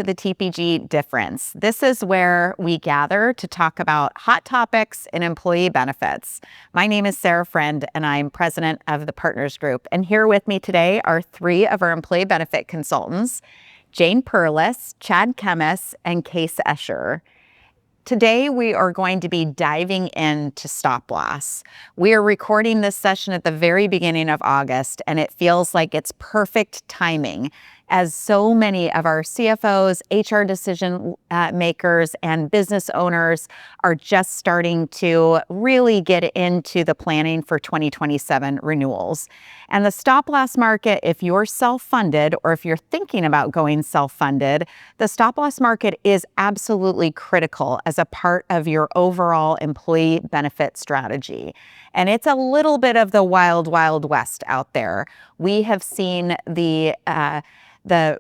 the TPG Difference. This is where we gather to talk about hot topics in employee benefits. My name is Sarah Friend, and I'm president of the Partners Group. And here with me today are three of our employee benefit consultants, Jane Perlis, Chad Kemmis, and Case Escher. Today, we are going to be diving into stop loss. We are recording this session at the very beginning of August, and it feels like it's perfect timing as so many of our CFOs, HR decision makers, and business owners are just starting to really get into the planning for 2027 renewals. And the stop loss market, if you're self-funded or if you're thinking about going self-funded, the stop loss market is absolutely critical as a part of your overall employee benefit strategy. And it's a little bit of the wild, wild west out there. We have seen the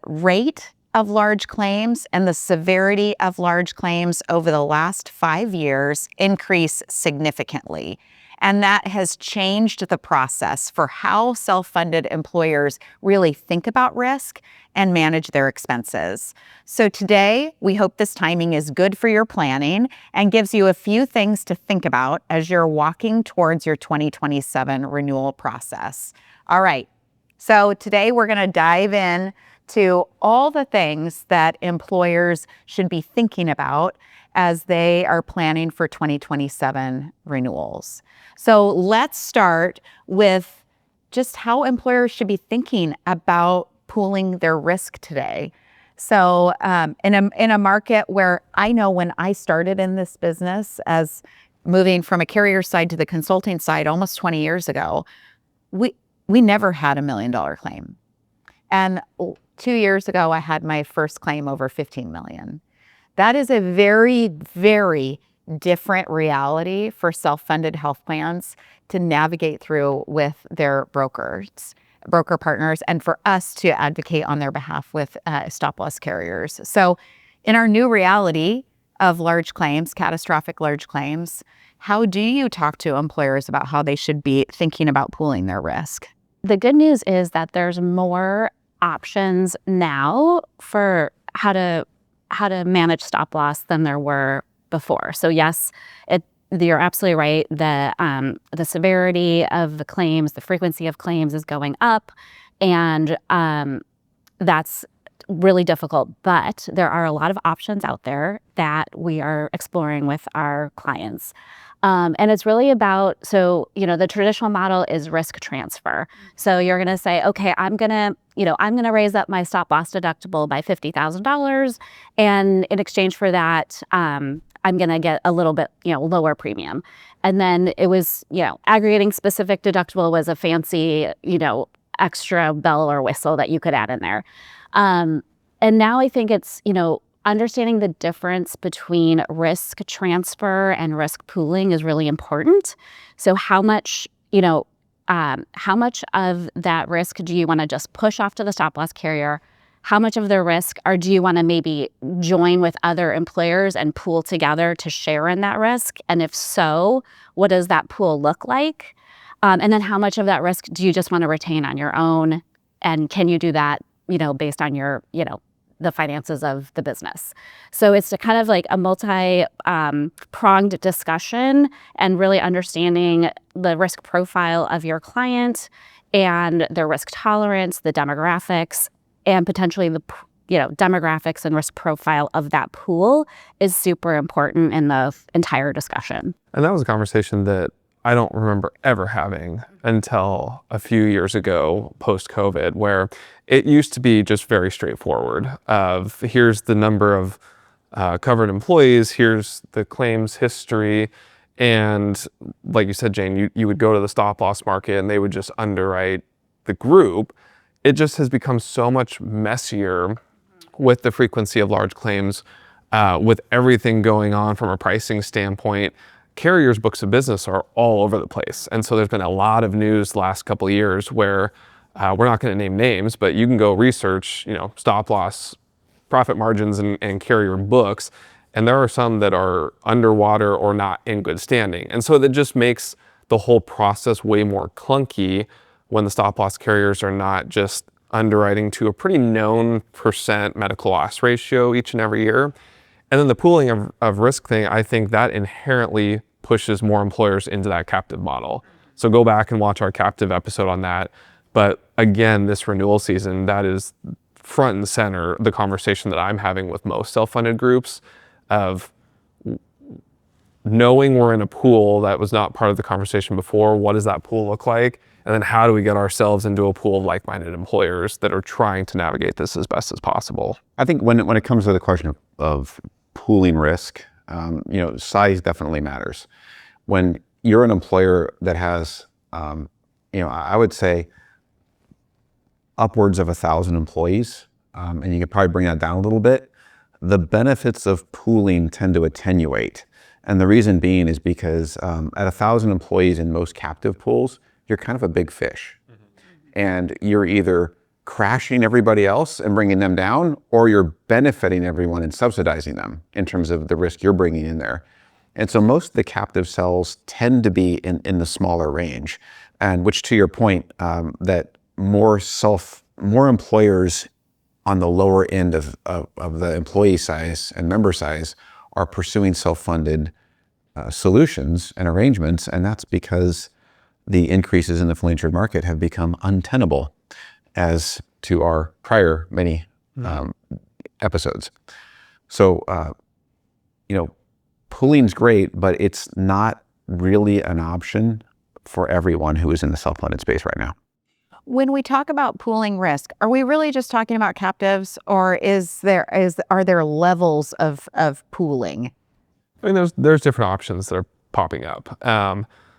rate of large claims and the severity of large claims over the last 5 years increase significantly. And that has changed the process for how self-funded employers really think about risk and manage their expenses. So today, we hope this timing is good for your planning and gives you a few things to think about as you're walking towards your 2027 renewal process. All right, so today we're going to dive in to all the things that employers should be thinking about as they are planning for 2027 renewals. So let's start with just how employers should be thinking about pooling their risk today. So in a market where I know when I started in this business as moving from a carrier side to the consulting side almost 20 years ago, we never had $1 million claim. And 2 years ago, I had my first claim over $15 million. That is a very, very different reality for self-funded health plans to navigate through with their broker partners, and for us to advocate on their behalf with stop-loss carriers. So in our new reality of large claims, catastrophic large claims, how do you talk to employers about how they should be thinking about pooling their risk? The good news is that there's more options now for how to manage stop loss than there were before. So yes, you're absolutely right. The severity of the claims, the frequency of claims is going up, and that's really difficult. But there are a lot of options out there that we are exploring with our clients. And it's really about, the traditional model is risk transfer. So you're going to say, okay, I'm going to raise up my stop loss deductible by $50,000. And in exchange for that, I'm going to get a little bit, lower premium. And then it was, aggregating specific deductible was a fancy, extra bell or whistle that you could add in there. And now I think it's, understanding the difference between risk transfer and risk pooling is really important. So how much of that risk do you want to just push off to the stop loss carrier? How much of the risk do you want to maybe join with other employers and pool together to share in that risk? And if so, what does that pool look like? And then how much of that risk do you just want to retain on your own? And can you do that, based on your, the finances of the business? So it's a kind of like a multi-pronged discussion and really understanding the risk profile of your client and their risk tolerance, the demographics, and potentially the demographics and risk profile of that pool is super important in the entire discussion. And that was a conversation that I don't remember ever having until a few years ago, post-COVID, where it used to be just very straightforward of here's the number of covered employees, here's the claims history, and like you said, Jane, you would go to the stop loss market and they would just underwrite the group. It just has become so much messier with the frequency of large claims, with everything going on from a pricing standpoint. Carriers' books of business are all over the place. And so there's been a lot of news the last couple of years where we're not going to name names, but you can go research, stop loss, profit margins and carrier books. And there are some that are underwater or not in good standing. And so that just makes the whole process way more clunky when the stop loss carriers are not just underwriting to a pretty known percent medical loss ratio each and every year. And then the pooling of risk thing, I think that inherently pushes more employers into that captive model. So go back and watch our captive episode on that. But again, this renewal season, that is front and center the conversation that I'm having with most self-funded groups of knowing we're in a pool that was not part of the conversation before. What does that pool look like? And then how do we get ourselves into a pool of like-minded employers that are trying to navigate this as best as possible? I think when it comes to the question of pooling risk, size definitely matters. When you're an employer that has, I would say upwards of 1,000 employees, and you could probably bring that down a little bit, the benefits of pooling tend to attenuate. And the reason being is because at 1,000 employees in most captive pools, you're kind of a big fish. And you're either crashing everybody else and bringing them down, or you're benefiting everyone and subsidizing them in terms of the risk you're bringing in there. And so most of the captive cells tend to be in the smaller range, and which, to your point, that more employers on the lower end of the employee size and member size are pursuing self-funded solutions and arrangements, and that's because the increases in the fully insured market have become untenable, as to our prior many episodes. So, pooling's great, but it's not really an option for everyone who is in the self-funded space right now. When we talk about pooling risk, are we really just talking about captives, or are there levels of pooling? I mean, there's different options that are popping up.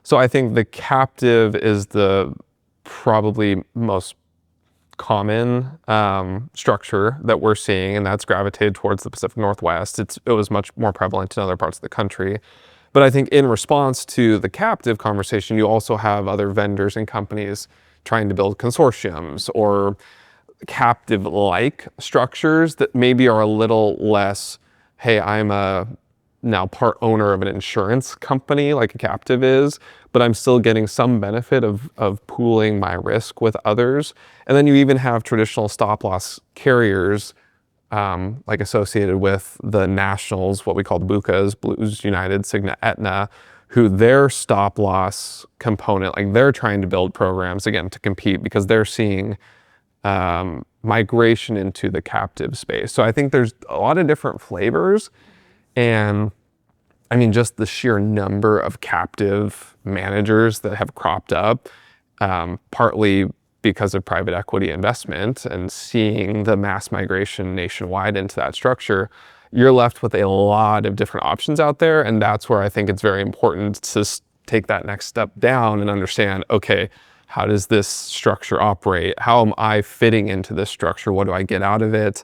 So I think the captive is the probably most common structure that we're seeing, and that's gravitated towards the Pacific Northwest. It was much more prevalent in other parts of the country. But I think in response to the captive conversation, you also have other vendors and companies trying to build consortiums or captive-like structures that maybe are a little less, hey, I'm a now part owner of an insurance company like a captive is, but I'm still getting some benefit of pooling my risk with others. And then you even have traditional stop-loss carriers like associated with the nationals, what we call the BUCAs, Blues, United, Cigna, Aetna, who their stop-loss component, like they're trying to build programs, again, to compete because they're seeing migration into the captive space. So I think there's a lot of different flavors. And I mean, just the sheer number of captive managers that have cropped up, partly because of private equity investment and seeing the mass migration nationwide into that structure, you're left with a lot of different options out there. And that's where I think it's very important to take that next step down and understand, okay, how does this structure operate? How am I fitting into this structure? What do I get out of it?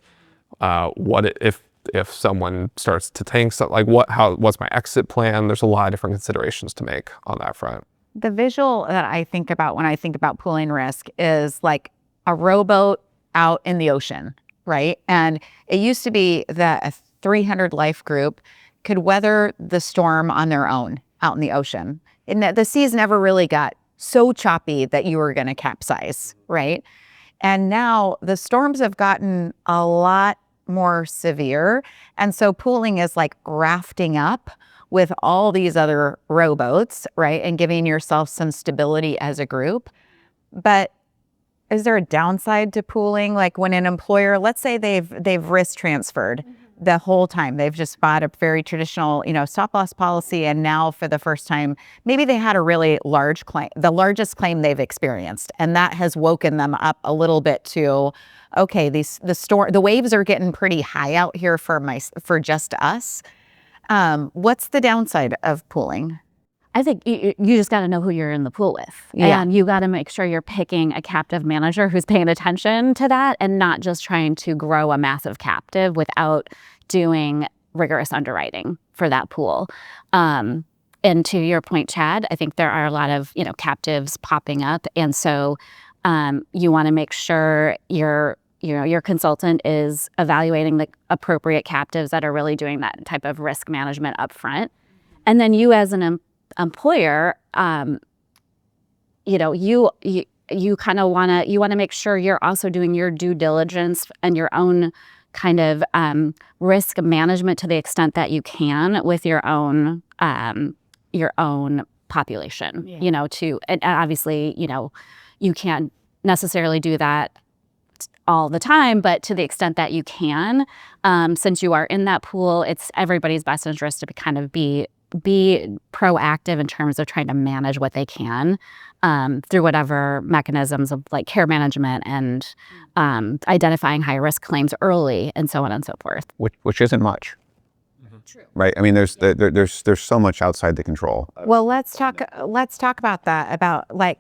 What if someone starts to tank stuff, like what's my exit plan? There's a lot of different considerations to make on that front. The visual that I think about when I think about pooling risk is like a rowboat out in the ocean, right? And it used to be that a 300 life group could weather the storm on their own out in the ocean. And the seas never really got so choppy that you were going to capsize, right? And now the storms have gotten a lot more severe. And so pooling is like rafting up with all these other rowboats, right? And giving yourself some stability as a group. But is there a downside to pooling? Like when an employer, let's say they've risk transferred the whole time. They've just bought a very traditional, stop loss policy. And now for the first time, maybe they had a really large claim, the largest claim they've experienced. And that has woken them up a little bit to, okay, the waves are getting pretty high out here for just us. What's the downside of pooling? I think you just got to know who you're in the pool with. Yeah. And you got to make sure you're picking a captive manager who's paying attention to that and not just trying to grow a massive captive without doing rigorous underwriting for that pool. And to your point, Chad, I think there are a lot of, captives popping up. And so you want to make sure your consultant is evaluating the appropriate captives that are really doing that type of risk management up front. And then you as an employer, you you kind of want to make sure you're also doing your due diligence and your own kind of risk management to the extent that you can with your own population. Yeah. And obviously, you can't necessarily do that all the time, but to the extent that you can, since you are in that pool, it's everybody's best interest to kind of be proactive in terms of trying to manage what they can through whatever mechanisms of like care management and identifying high risk claims early and so on and so forth. Which isn't much. True. Right. I mean, there's so much outside the control. Well, let's talk about that, about like,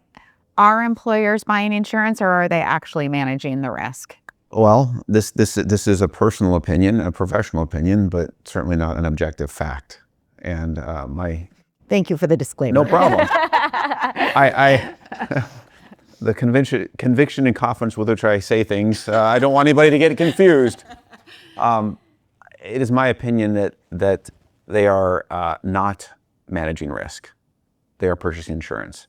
are employers buying insurance or are they actually managing the risk? Well, this is a personal opinion, a professional opinion, but certainly not an objective fact. And Thank you for the disclaimer. no problem. The conviction and confidence with which I say things, I don't want anybody to get confused. It is my opinion that they are not managing risk. They are purchasing insurance.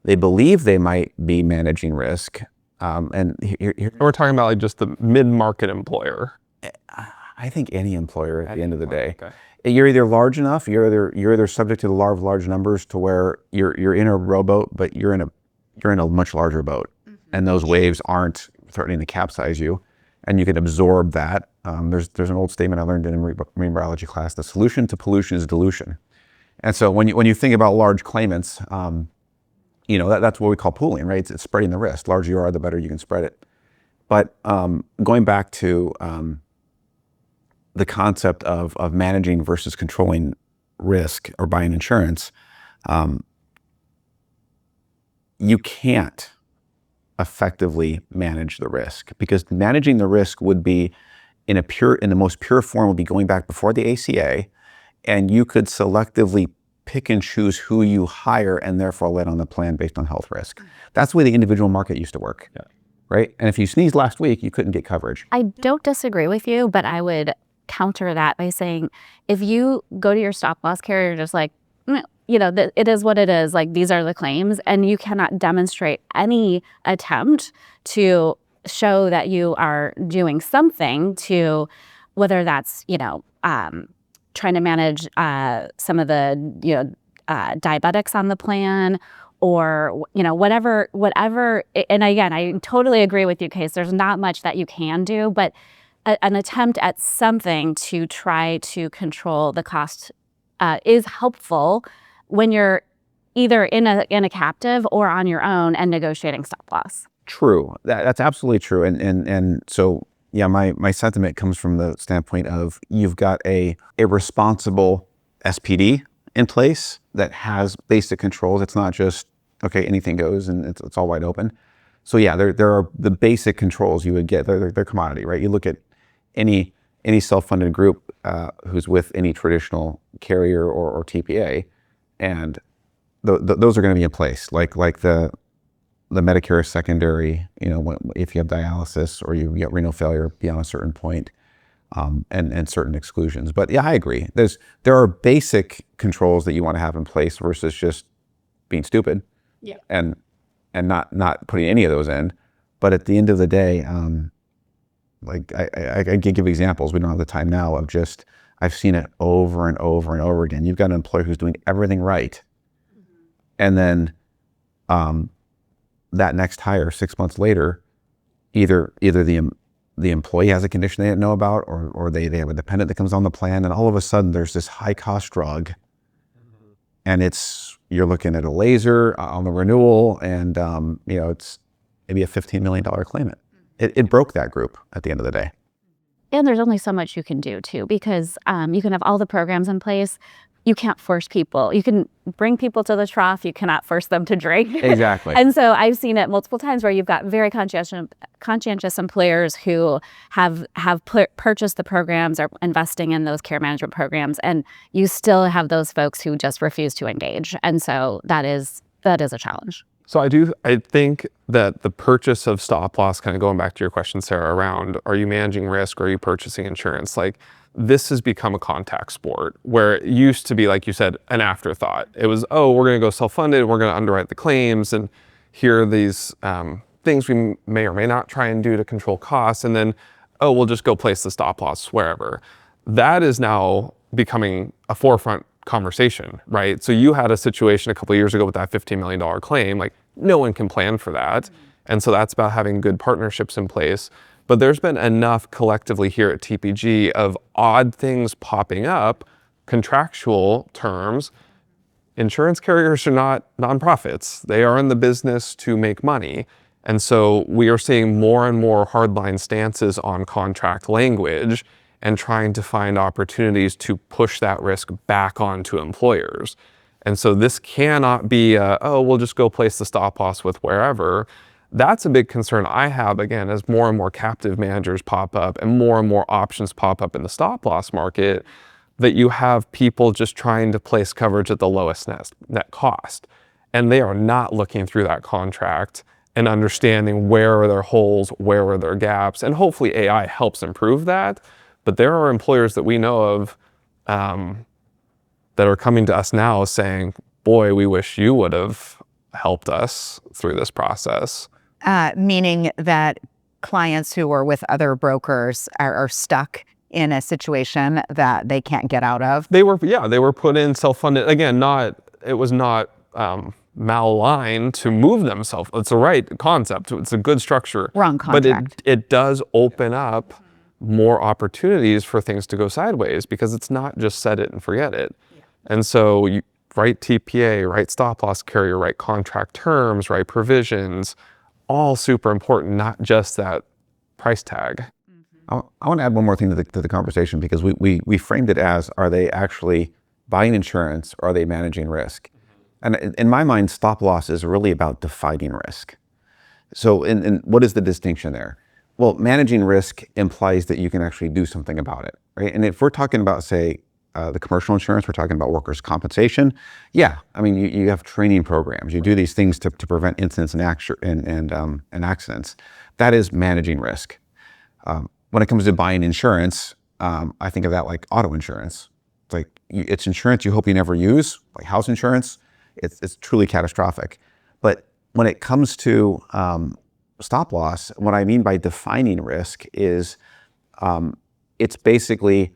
They believe they might be managing risk. And here, We're talking about like just the mid-market employer. I think any employer at the end of the day. Okay. You're either large enough, you're either subject to the law of large numbers to where you're in a rowboat, but you're in a much larger boat, and those waves aren't threatening to capsize you, and you can absorb that. There's an old statement I learned in a marine biology class: the solution to pollution is dilution. And so when you think about large claimants, that's what we call pooling, right? It's spreading the risk. The larger you are, the better you can spread it. But going back to the concept of managing versus controlling risk or buying insurance, you can't effectively manage the risk, because managing the risk would be in the most pure form would be going back before the ACA, and you could selectively pick and choose who you hire and therefore let on the plan based on health risk. That's the way the individual market used to work, right? And if you sneezed last week, you couldn't get coverage. I don't disagree with you, but I would counter that by saying, if you go to your stop loss carrier just like, it is what it is, like these are the claims, and you cannot demonstrate any attempt to show that you are doing something to, whether that's, trying to manage some of the, diabetics on the plan, or, whatever. And again, I totally agree with you, Case. There's not much that you can do, but an attempt at something to try to control the cost is helpful when you're either in a captive or on your own and negotiating stop loss. True. That's absolutely true. And so, yeah, my sentiment comes from the standpoint of you've got a responsible SPD in place that has basic controls. It's not just, okay, anything goes and it's all wide open. So yeah, there are the basic controls you would get. They're commodity, right? You look at any self-funded group who's with any traditional carrier or TPA, and those are going to be in place. Like the Medicare secondary, if you have dialysis or you get renal failure beyond a certain point, and certain exclusions. But yeah, I agree. There are basic controls that you want to have in place versus just being stupid, and not putting any of those in. But at the end of the day, like I can give examples. We don't have the time now of just, I've seen it over and over and over again. You've got an employer who's doing everything right, and then that next hire 6 months later, either the employee has a condition they didn't know about, or they have a dependent that comes on the plan, and all of a sudden there's this high cost drug, and you're looking at a laser on the renewal, and it's maybe a $15 million claimant. It broke that group at the end of the day. And there's only so much you can do too, because you can have all the programs in place. You can't force people. You can bring people to the trough. You cannot force them to drink. Exactly. And so I've seen it multiple times where you've got very conscientious employers who have purchased the programs or investing in those care management programs, and you still have those folks who just refuse to engage. And so that is a challenge. So I think that the purchase of stop loss, kind of going back to your question, Sarah, around are you managing risk or are you purchasing insurance? Like, this has become a contact sport where it used to be, like you said, an afterthought. It was, we're going to go self-funded, we're going to underwrite the claims. And here are these things we may or may not try and do to control costs, and then, oh, we'll just go place the stop loss wherever. That is now becoming a forefront conversation, right? So you had a situation a couple of years ago with that $15 million claim, like no one can plan for that. And so that's about having good partnerships in place. But there's been enough collectively here at TPG of odd things popping up, contractual terms. Insurance carriers are not nonprofits. They are in the business to make money. And so we are seeing more and more hardline stances on contract language and trying to find opportunities to push that risk back onto employers. And so this cannot be, oh, we'll just go place the stop loss with wherever. That's a big concern I have, again, as more and more captive managers pop up and more options pop up in the stop loss market, that you have people just trying to place coverage at the lowest net cost. And they are not looking through that contract and understanding where are their holes, where are their gaps, and hopefully AI helps improve that. But there are employers that we know of that are coming to us now saying, boy, we wish you would have helped us through this process. Meaning that clients who are with other brokers are stuck in a situation that they can't get out of. They were put in self-funded. Again, it was not malaligned to move themselves. It's the right concept. It's a good structure. Wrong contract. But it does open up more opportunities for things to go sideways because it's not just set it and forget it. Yeah. And so you right TPA, right stop loss carrier, right contract terms, right provisions, all super important, not just that price tag. I want to add one more thing to the conversation because we framed it as, are they actually buying insurance or are they managing risk? And in my mind, stop loss is really about defining risk. So what is the distinction there? Well, managing risk implies that you can actually do something about it, right? And if we're talking about, say, the commercial insurance, we're talking about workers' compensation. Yeah, I mean, you have training programs. You do these things to prevent incidents and accidents. That is managing risk. When it comes to buying insurance, I think of that like auto insurance. It's like it's insurance you hope you never use, like house insurance. It's truly catastrophic. But when it comes to stop loss, what I mean by defining risk is it's basically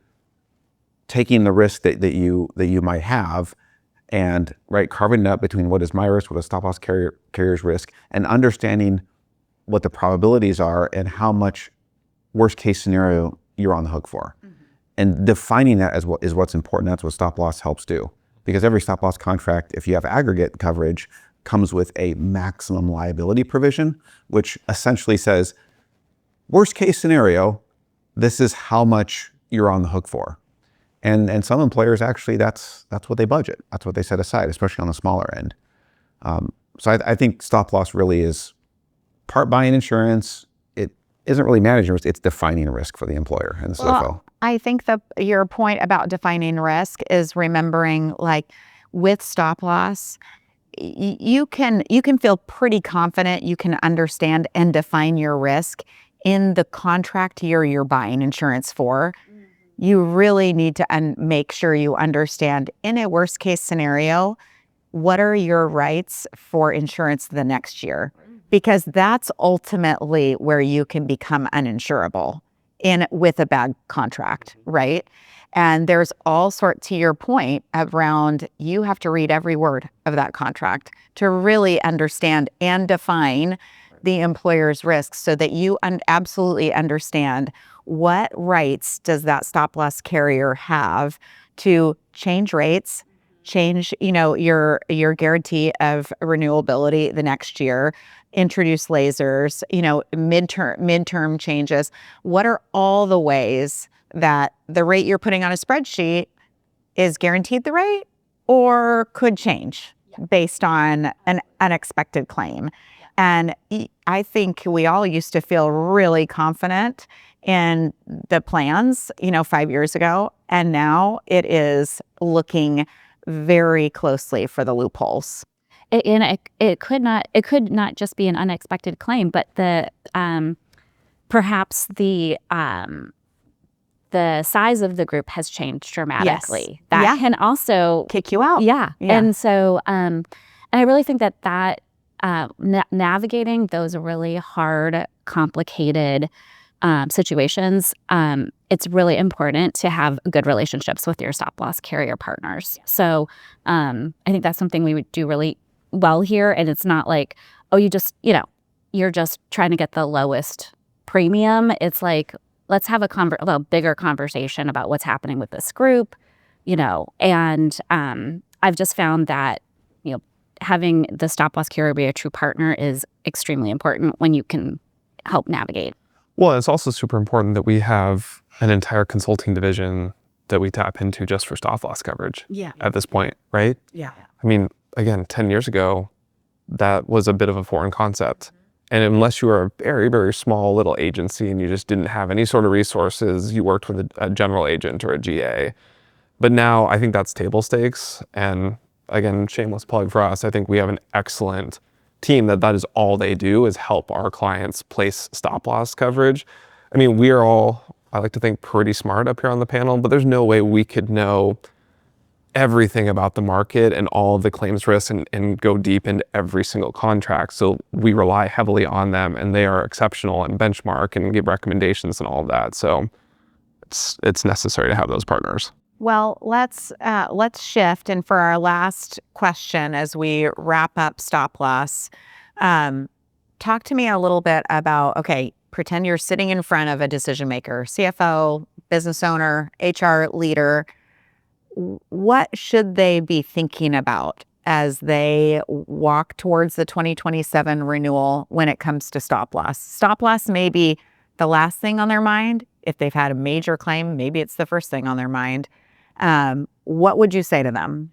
taking the risk that you might have and carving it up between what is my risk, what is stop loss carrier's risk, and understanding what the probabilities are and how much worst case scenario you're on the hook for. Mm-hmm. And defining that is what's important. That's what stop loss helps do. Because every stop loss contract, if you have aggregate coverage, comes with a maximum liability provision, which essentially says, worst case scenario, this is how much you're on the hook for. And some employers actually, that's what they budget. That's what they set aside, especially on the smaller end. So I think stop loss really is part buying insurance. It isn't really managing risk, it's defining risk for the employer and the CFO. Well, I think your point about defining risk is remembering, like, with stop loss, you can feel pretty confident you can understand and define your risk in the contract year you're buying insurance for. You really need to make sure you understand, in a worst case scenario, what are your rights for insurance the next year? Because that's ultimately where you can become uninsurable with a bad contract, right? And there's all sorts, to your point, around you have to read every word of that contract to really understand and define the employer's risks so that you absolutely understand what rights does that stop loss carrier have to change rates, change, your guarantee of renewability the next year, introduce lasers, midterm changes. What are all the ways that the rate you're putting on a spreadsheet is guaranteed the rate or could change based on an unexpected claim? And I think we all used to feel really confident in the plans, 5 years ago. And now it is looking very closely for the loopholes. It could not just be an unexpected claim, but perhaps the size of the group has changed dramatically. Yes. That can also kick you out. Yeah. And so, and I really think that navigating those really hard, complicated situations, it's really important to have good relationships with your stop loss carrier partners. So I think that's something we would do really well here. And it's not like, oh, you're just trying to get the lowest premium. It's like, let's have a bigger conversation about what's happening with this group, and I've just found that, having the stop loss carrier be a true partner is extremely important when you can help navigate. Well, it's also super important that we have an entire consulting division that we tap into just for stop loss coverage at this point, right? Yeah. I mean, again, 10 years ago, that was a bit of a foreign concept. And unless you were a very, very small little agency and you just didn't have any sort of resources, you worked with a general agent or a GA. But now I think that's table stakes. And again, shameless plug for us, I think we have an excellent team that is all they do is help our clients place stop loss coverage. I mean, we are all, I like to think, pretty smart up here on the panel, but there's no way we could know everything about the market and all of the claims risks and go deep into every single contract. So we rely heavily on them, and they are exceptional and benchmark and give recommendations and all of that. So it's necessary to have those partners. Well, let's shift. And for our last question, as we wrap up stop loss, talk to me a little bit about, okay, pretend you're sitting in front of a decision maker, CFO, business owner, HR leader. What should they be thinking about as they walk towards the 2027 renewal when it comes to stop loss? Stop loss may be the last thing on their mind. If they've had a major claim, maybe it's the first thing on their mind. What would you say to them?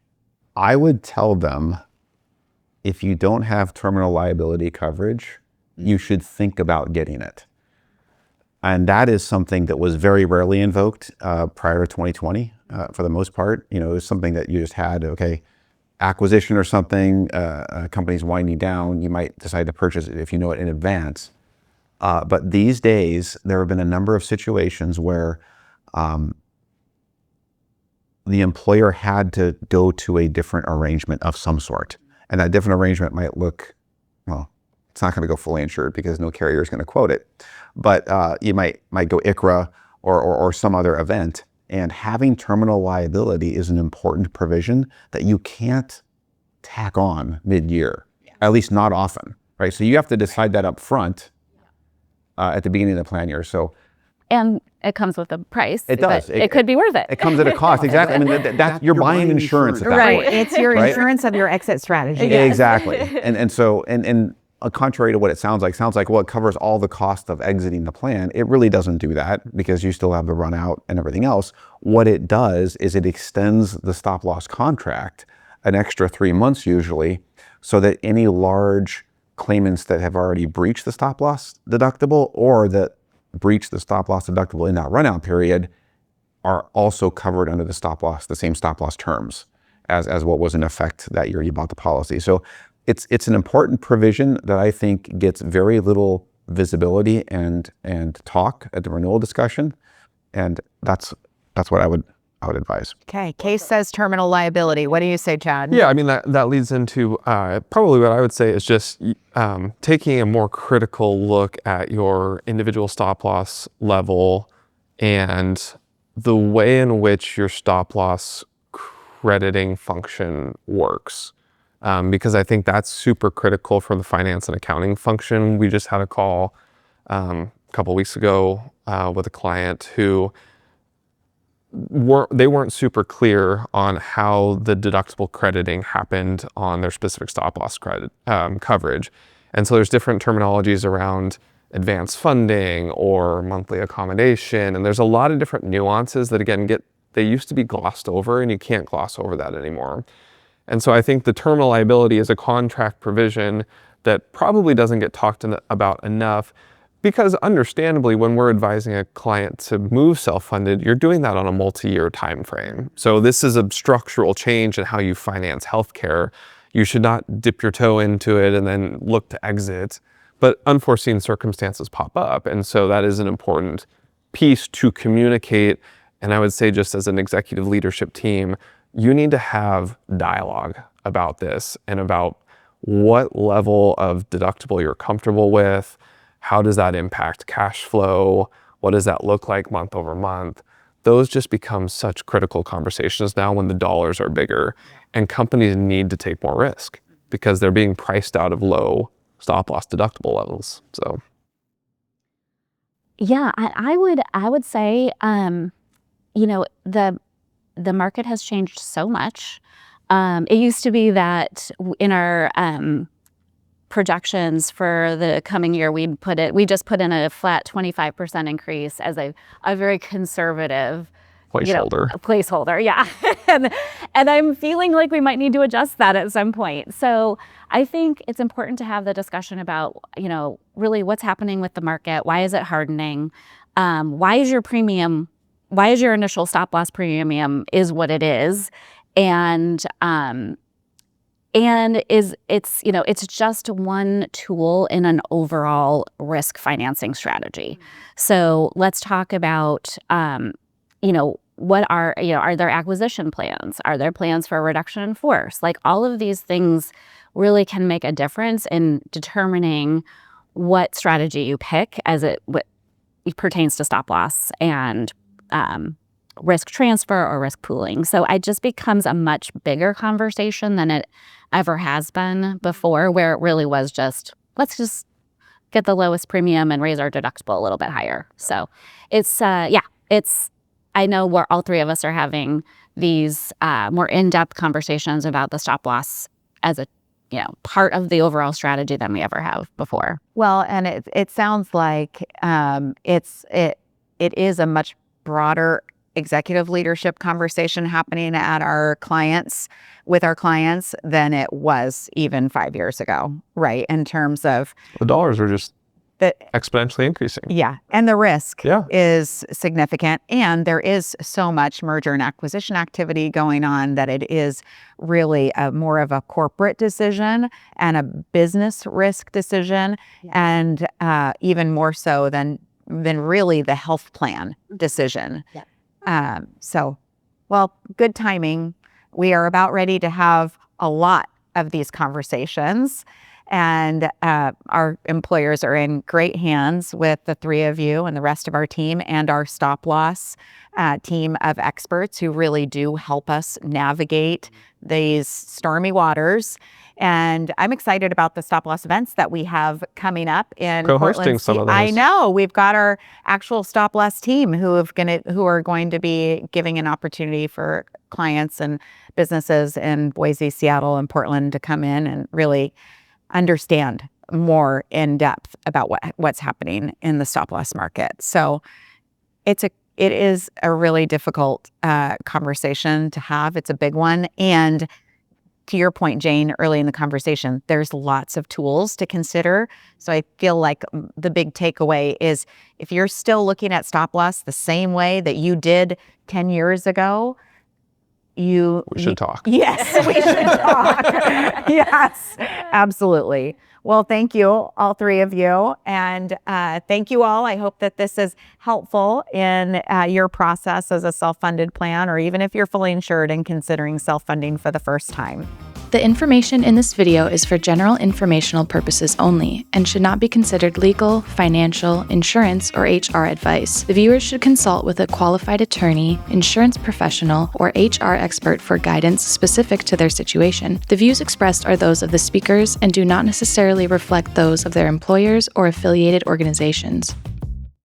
I would tell them, if you don't have terminal liability coverage, you should think about getting it. And that is something that was very rarely invoked prior to 2020 for the most part. It was something that you just had, okay, acquisition or something, companies winding down, you might decide to purchase it if you know it in advance. But these days, there have been a number of situations where the employer had to go to a different arrangement of some sort. And that different arrangement might look, well, it's not going to go fully insured because no carrier is going to quote it. But you might go ICRA or some other event. And having terminal liability is an important provision that you can't tack on mid-year, at least not often, right? So you have to decide that up front at the beginning of the plan year. And it comes with a price. It does. It could be worth it. It comes at a cost. Exactly. I mean, you're buying insurance at that Right. point. It's your right? insurance of your exit strategy. Exactly. And so contrary to what it sounds like, well, it covers all the cost of exiting the plan. It really doesn't do that because you still have the run out and everything else. What it does is it extends the stop loss contract an extra 3 months usually, so that any large claimants that have already breached the stop loss deductible or that breach the stop loss deductible in that run out period are also covered under the same stop loss terms as what was in effect that year you bought the policy. So it's an important provision that I think gets very little visibility and talk at the renewal discussion, and that's what I would advise. Okay. Case says terminal liability. What do you say, Chad? Yeah, I mean, that leads into probably what I would say is just taking a more critical look at your individual stop loss level and the way in which your stop loss crediting function works. Because I think that's super critical for the finance and accounting function. We just had a call a couple of weeks ago with a client who weren't super clear on how the deductible crediting happened on their specific stop loss credit coverage. And so there's different terminologies around advanced funding or monthly accommodation. And there's a lot of different nuances that, again, they used to be glossed over, and you can't gloss over that anymore. And so I think the terminal liability is a contract provision that probably doesn't get talked about enough, because understandably, when we're advising a client to move self-funded, you're doing that on a multi-year time frame. So this is a structural change in how you finance healthcare. You should not dip your toe into it and then look to exit. But unforeseen circumstances pop up. And so that is an important piece to communicate. And I would say, just as an executive leadership team, you need to have dialogue about this and about what level of deductible you're comfortable with. How does that impact cash flow? What does that look like month over month? Those just become such critical conversations now when the dollars are bigger, and companies need to take more risk because they're being priced out of low stop loss deductible levels. So Yeah, I would say, the market has changed so much. It used to be that in our projections for the coming year, we just put in a flat 25% increase as a very conservative placeholder. Yeah. and I'm feeling like we might need to adjust that at some point. So I think it's important to have the discussion about, really what's happening with the market. Why is it hardening? Why is your initial stop loss premium is what it is? It's just one tool in an overall risk financing strategy. So let's talk about, what are there acquisition plans? Are there plans for a reduction in force? Like, all of these things really can make a difference in determining what strategy you pick as it pertains to stop loss and risk transfer or risk pooling. So it just becomes a much bigger conversation than it ever has been before, where it really was just, let's just get the lowest premium and raise our deductible a little bit higher. So I know where all three of us are having these more in-depth conversations about the stop loss as a part of the overall strategy than we ever have before. Well, and it sounds like it is a much broader executive leadership conversation happening with our clients than it was even 5 years ago, right? In terms of the dollars are just exponentially increasing. Yeah. And the risk is significant. And there is so much merger and acquisition activity going on that it is really more of a corporate decision and a business risk decision, and even more so than really the health plan decision. Good timing. We are about ready to have a lot of these conversations. And our employers are in great hands with the three of you and the rest of our team and our stop loss team of experts who really do help us navigate these stormy waters. And I'm excited about the stop loss events that we have coming up in co-hosting some of those. I know we've got our actual stop loss team who are going to be giving an opportunity for clients and businesses in Boise, Seattle, and Portland to come in and really understand more in depth about what's happening in the stop loss market. So it is a really difficult conversation to have. It's a big one. And to your point, Jane, early in the conversation, there's lots of tools to consider. So I feel like the big takeaway is, if you're still looking at stop loss the same way that you did 10 years ago, we should talk. Yes, we should talk. Yes, absolutely. Well, thank you, all three of you. And thank you all. I hope that this is helpful in your process as a self-funded plan, or even if you're fully insured and considering self-funding for the first time. The information in this video is for general informational purposes only and should not be considered legal, financial, insurance, or HR advice. The viewers should consult with a qualified attorney, insurance professional, or HR expert for guidance specific to their situation. The views expressed are those of the speakers and do not necessarily reflect those of their employers or affiliated organizations.